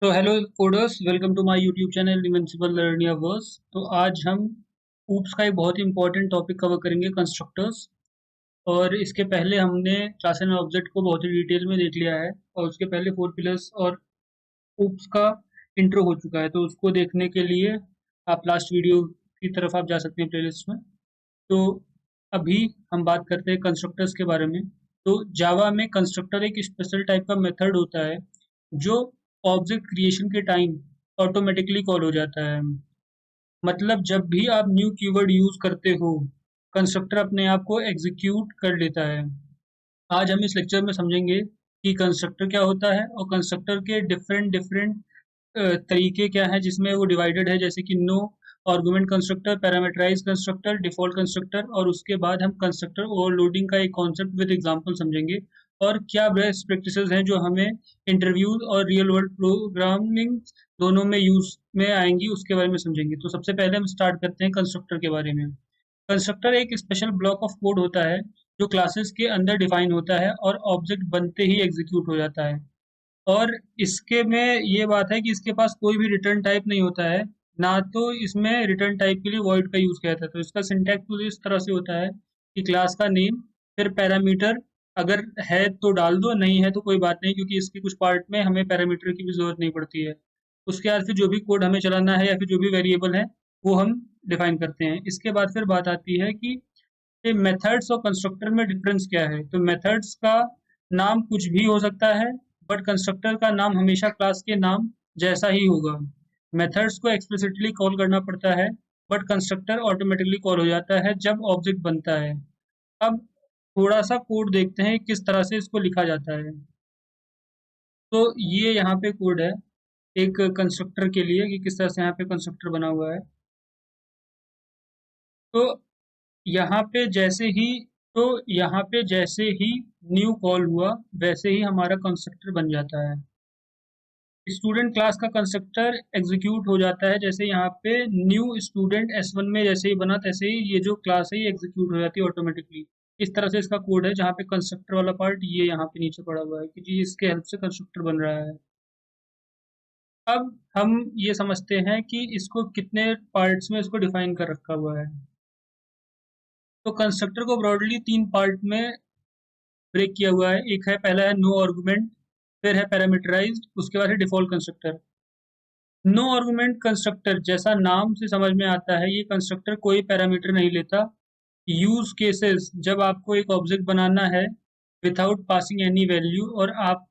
तो hello coders, welcome to my YouTube channel Invincible Learniverse. तो आज हम ऊप्स का एक बहुत ही इंपॉर्टेंट टॉपिक कवर करेंगे, कंस्ट्रक्टर्स। और इसके पहले हमने क्लास एंड ऑब्जेक्ट को बहुत ही डिटेल में देख लिया है, और उसके पहले फोर पिलर्स और ऊप्स का इंट्रो हो चुका है। तो उसको देखने के लिए आप लास्ट वीडियो की तरफ आप जा सकते हैं प्लेलिस्ट में। तो अभी हम बात करते हैं कंस्ट्रक्टर्स के बारे में। तो जावा में कंस्ट्रक्टर एक स्पेशल टाइप का मेथड होता है जो ऑब्जेक्ट क्रिएशन के टाइम ऑटोमेटिकली कॉल हो जाता है। मतलब जब भी आप न्यू कीवर्ड यूज करते हो, कंस्ट्रक्टर अपने आप को एग्जीक्यूट कर लेता है। आज हम इस लेक्चर में समझेंगे कि कंस्ट्रक्टर क्या होता है और कंस्ट्रक्टर के डिफरेंट डिफरेंट तरीके क्या हैं जिसमें वो डिवाइडेड है, जैसे कि no argument constructor, parameterize constructor, default constructor. और उसके बाद हम कंस्ट्रक्टर ओवरलोडिंग का एक कॉन्सेप्ट विद एग्जांपल समझेंगे, और क्या बेस्ट प्रैक्टिसेस हैं जो हमें इंटरव्यू और रियल वर्ल्ड प्रोग्रामिंग दोनों में यूज में आएंगी, उसके बारे में समझेंगे। तो सबसे पहले हम स्टार्ट करते हैं कंस्ट्रक्टर के बारे में। कंस्ट्रक्टर एक स्पेशल ब्लॉक ऑफ कोड होता है जो क्लासेस के अंदर डिफाइन होता है और ऑब्जेक्ट बनते ही एग्जीक्यूट हो जाता है। और इसके में ये बात है कि इसके पास कोई भी रिटर्न टाइप नहीं होता है, ना तो इसमें रिटर्न टाइप के लिए वॉइड का यूज किया जाता है। तो इसका सिंटैक्स कुछ इस तरह से होता है कि क्लास का नेम, फिर पैरामीटर, अगर है तो डाल दो, नहीं है तो कोई बात नहीं, क्योंकि इसके कुछ पार्ट में हमें पैरामीटर की भी जरूरत नहीं पड़ती है। उसके बाद फिर जो भी कोड हमें चलाना है या फिर जो भी वेरिएबल है वो हम डिफाइन करते हैं। इसके बाद फिर बात आती है कि ये मेथड्स और कंस्ट्रक्टर में डिफरेंस क्या है। तो मेथड्स का नाम कुछ भी हो सकता है, बट कंस्ट्रक्टर का नाम हमेशा क्लास के नाम जैसा ही होगा। मेथड्स को एक्सप्लिसिटली कॉल करना पड़ता है, बट कंस्ट्रक्टर ऑटोमेटिकली कॉल हो जाता है जब ऑब्जेक्ट बनता है। अब थोड़ा सा कोड देखते हैं किस तरह से इसको लिखा जाता है। तो ये यहाँ पे कोड है एक कंस्ट्रक्टर के लिए कि किस तरह से यहाँ पे कंस्ट्रक्टर बना हुआ है। तो यहाँ पे जैसे ही तो यहाँ पे जैसे ही न्यू कॉल हुआ, वैसे ही हमारा कंस्ट्रक्टर बन जाता है। स्टूडेंट क्लास का कंस्ट्रक्टर एग्जीक्यूट हो जाता है, जैसे यहाँ पे न्यू स्टूडेंट S1 में जैसे ही बना, तैसे ही ये जो क्लास है ये एग्जीक्यूट हो जाती है ऑटोमेटिकली। इस तरह से इसका कोड है, जहाँ पे कंस्ट्रक्टर वाला पार्ट ये यहाँ पे नीचे पड़ा हुआ है कि जी इसके हेल्प से कंस्ट्रक्टर बन रहा है। अब हम ये समझते हैं कि इसको कितने पार्ट्स में इसको डिफाइन कर रखा हुआ है। तो कंस्ट्रक्टर को ब्रॉडली तीन पार्ट में ब्रेक किया हुआ है। एक है, पहला है नो आर्गुमेंट, फिर है पैरामीटराइज्ड, उसके बाद है default constructor. No argument constructor, जैसा नाम से समझ में आता है, ये कंस्ट्रक्टर कोई पैरामीटर नहीं लेता। यूज केसेस, जब आपको एक ऑब्जेक्ट बनाना है विदाउट पासिंग एनी वैल्यू और आप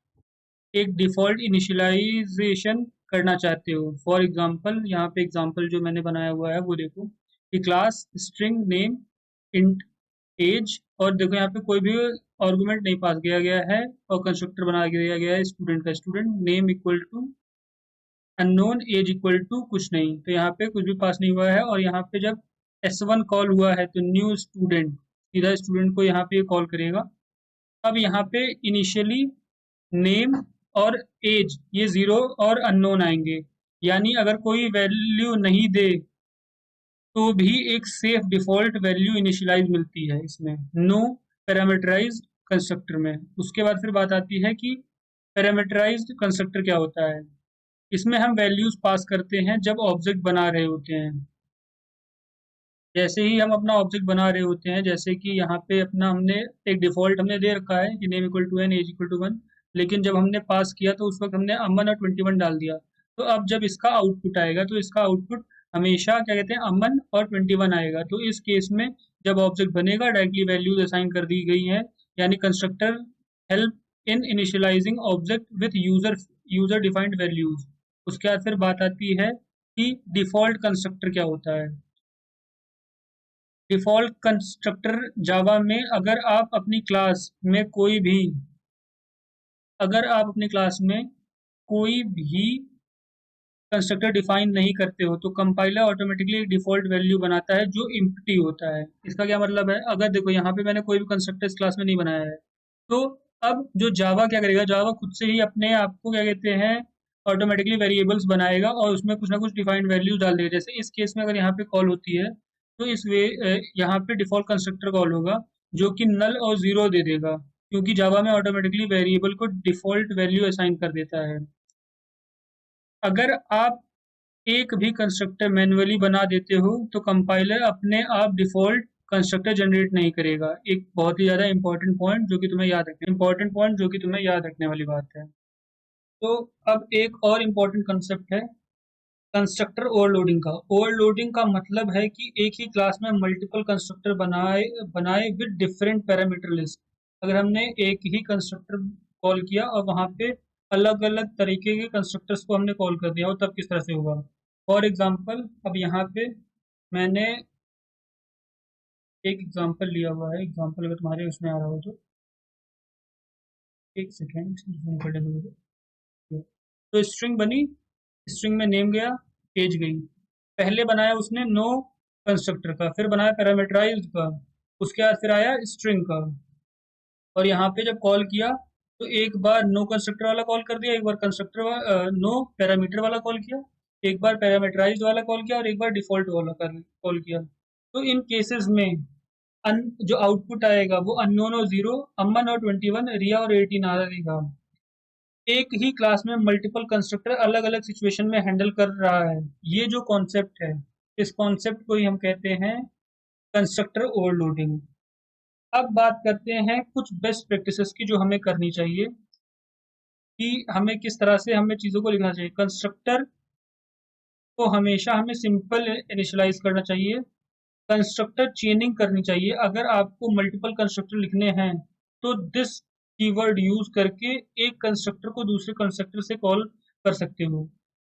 एक डिफॉल्ट इनिशियलाइजेशन करना चाहते हो। फॉर एग्जांपल, यहाँ पे एग्जांपल जो मैंने बनाया हुआ है वो देखो कि class string name int age, और देखो यहाँ पे कोई भी आर्गुमेंट नहीं पास किया गया है और कंस्ट्रक्टर बना दिया गया है स्टूडेंट का। Student name equal to unknown, age equal to कुछ नहीं, तो यहाँ पे कुछ भी पास नहीं हुआ है। और यहाँ पे जब S1 कॉल हुआ है तो न्यू स्टूडेंट, सीधा स्टूडेंट को यहाँ पे कॉल करेगा। अब यहाँ पे इनिशियली नेम और एज ये जीरो और अननोन आएंगे, यानी अगर कोई वैल्यू नहीं दे तो भी एक सेफ डिफॉल्ट वैल्यू इनिशियलाइज मिलती है इसमें, नो पैरामीटराइज्ड कंस्ट्रक्टर में। उसके बाद फिर बात आती है कि पैरामीटराइज्ड कंस्ट्रक्टर क्या होता है। इसमें हम वैल्यूज पास करते हैं जब ऑब्जेक्ट बना रहे होते हैं। जैसे ही हम अपना ऑब्जेक्ट बना रहे होते हैं, जैसे कि यहाँ पे अपना हमने एक डिफॉल्ट हमने दे रखा है कि name equal to N, age equal to one, लेकिन जब हमने पास किया तो उस वक्त हमने अमन और 21 डाल दिया। तो अब जब इसका आउटपुट आएगा तो इसका आउटपुट हमेशा क्या कहते हैं, अमन और 21 आएगा। तो इस केस में जब ऑब्जेक्ट बनेगा डायरेक्टली वैल्यूज असाइन कर दी गई है, यानी constructor help in initialising object with user defined values. उसके बाद फिर बात आती है कि डिफॉल्ट कंस्ट्रक्टर क्या होता है। डिफॉल्ट कंस्ट्रक्टर जावा में, अगर आप अपनी क्लास में कोई भी कंस्ट्रक्टर डिफाइन नहीं करते हो तो कंपाइलर ऑटोमेटिकली एक डिफॉल्ट वैल्यू बनाता है जो इम्प्टी होता है। इसका क्या मतलब है, अगर देखो यहाँ पे मैंने कोई भी कंस्ट्रक्टर इस क्लास में नहीं बनाया है, तो अब जो जावा क्या करेगा, जावा खुद से ही अपने आप को क्या कहते हैं, ऑटोमेटिकली वेरिएबल्स बनाएगा और उसमें कुछ ना कुछ डिफाइंड वैल्यूज डाल देगा। जैसे इस केस में अगर यहाँ पे कॉल होती है तो यहाँ पे डिफॉल्ट कंस्ट्रक्टर कॉल होगा जो कि नल और जीरो दे देगा, क्योंकि जावा में ऑटोमेटिकली वेरिएबल को डिफॉल्ट वैल्यू असाइन कर देता है। अगर आप एक भी कंस्ट्रक्टर मैन्युअली बना देते हो तो कंपाइलर अपने आप डिफ़ॉल्ट कंस्ट्रक्टर जनरेट नहीं करेगा। एक बहुत ही ज़्यादा इम्पोर्टेंट पॉइंट जो कि तुम्हें याद रखने वाली बात है। तो अब एक और इम्पोर्टेंट कांसेप्ट है कंस्ट्रक्टर ओवरलोडिंग का। ओवरलोडिंग का मतलब है कि एक ही क्लास में मल्टीपल कंस्ट्रक्टर बनाए बनाए विद डिफरेंट पैरामीटर लिस्ट। अगर हमने एक ही कंस्ट्रक्टर कॉल किया और वहाँ पे अलग अलग तरीके के कंस्ट्रक्टर्स को हमने कॉल कर दिया हो तब किस तरह से होगा। फॉर एग्जांपल अब यहाँ पे मैंने एक एग्जांपल लिया हुआ है। एग्जांपल अगर तुम्हारे उसमें आ रहा हो तो एक सेकेंड कर देंगे। तो स्ट्रिंग बनी, स्ट्रिंग में नेम गया, एज गई। पहले बनाया उसने नो कंस्ट्रक्टर का, फिर बनाया पैरामीटराइज्ड का, उसके बाद फिर आया स्ट्रिंग का। और यहाँ पे जब कॉल किया तो एक बार नो कंस्ट्रक्टर वाला कॉल कर दिया, एक बार नो पैरामीटर वाला कॉल किया, एक बार पैरामीटराइज्ड वाला कॉल किया और एक बार डिफॉल्ट वाला कॉल किया। तो इन केसेस में जो आउटपुट आएगा वो अननोन और जीरो, अमन और 21, रिया और 18 आ रहेगा। एक ही क्लास में मल्टीपल कंस्ट्रक्टर अलग अलग सिचुएशन में हैंडल कर रहा है। ये जो कॉन्सेप्ट है, इस कॉन्सेप्ट को ही हम कहते हैं कंस्ट्रक्टर ओवरलोडिंग। अब बात करते हैं कुछ बेस्ट प्रैक्टिसेस की जो हमें करनी चाहिए कि हमें किस तरह से हमें चीज़ों को लिखना चाहिए। कंस्ट्रक्टर को हमेशा हमें सिंपल इनिशियलाइज करना चाहिए। कंस्ट्रक्टर चेनिंग करनी चाहिए। अगर आपको मल्टीपल कंस्ट्रक्टर लिखने हैं तो दिस कीवर्ड यूज करके एक कंस्ट्रक्टर को दूसरे कंस्ट्रक्टर से कॉल कर सकते हो।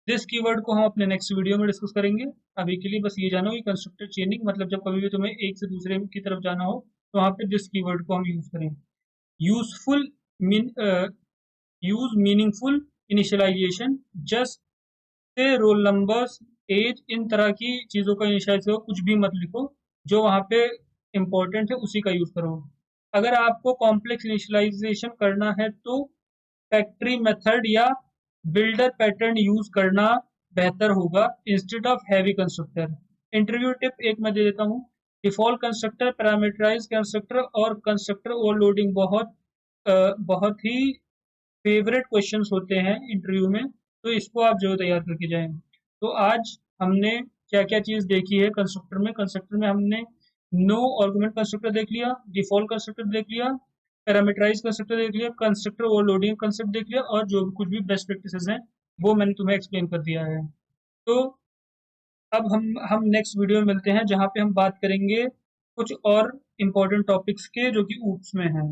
दिस कीवर्ड को हम अपने नेक्स्ट वीडियो में डिस्कस करेंगे। अभी के लिए बस ये जानो कि कंस्ट्रक्टर चेनिंग मतलब जब कभी भी तुम्हें एक से दूसरे की तरफ जाना हो तो वहाँ पे दिस कीवर्ड को हम यूज करें। Useful mean use meaningful initialization, just से रोल नंबर्स, एज, इन तरह की चीज़ों का इनिशियलाइज हो, कुछ भी मत लिखो। जो वहाँ पे इम्पोर्टेंट है उसी का यूज़ करो। अगर आपको कॉम्प्लेक्स इनिशियलाइजेशन करना है तो फैक्ट्री मेथड या बिल्डर पैटर्न यूज़ करना बेहतर होगा instead of heavy constructor. Interview tip एक मैं दे देता हूँ। डिफॉल्ट कंस्ट्रक्टर, पैरामीटराइज कंस्ट्रक्टर और कंस्ट्रक्टर ओवरलोडिंग बहुत ही फेवरेट क्वेश्चंस होते हैं इंटरव्यू में, तो इसको आप जरूर तैयार करके जाएं। तो आज हमने क्या क्या चीज़ देखी है कंस्ट्रक्टर में हमने नो आर्गुमेंट कंस्ट्रक्टर देख लिया, डिफॉल्ट कंस्ट्रक्टर देख लिया, पैरामीटराइज कंस्ट्रक्टर देख लिया, कंस्ट्रक्टर ओवरलोडिंग कंसेप्ट देख लिया और जो भी कुछ भी बेस्ट प्रैक्टिसेस हैं वो मैंने तुम्हें एक्सप्लेन कर दिया है। तो अब हम नेक्स्ट वीडियो में मिलते हैं जहाँ पे हम बात करेंगे कुछ और इम्पोर्टेंट टॉपिक्स के जो कि ऊप्स में हैं।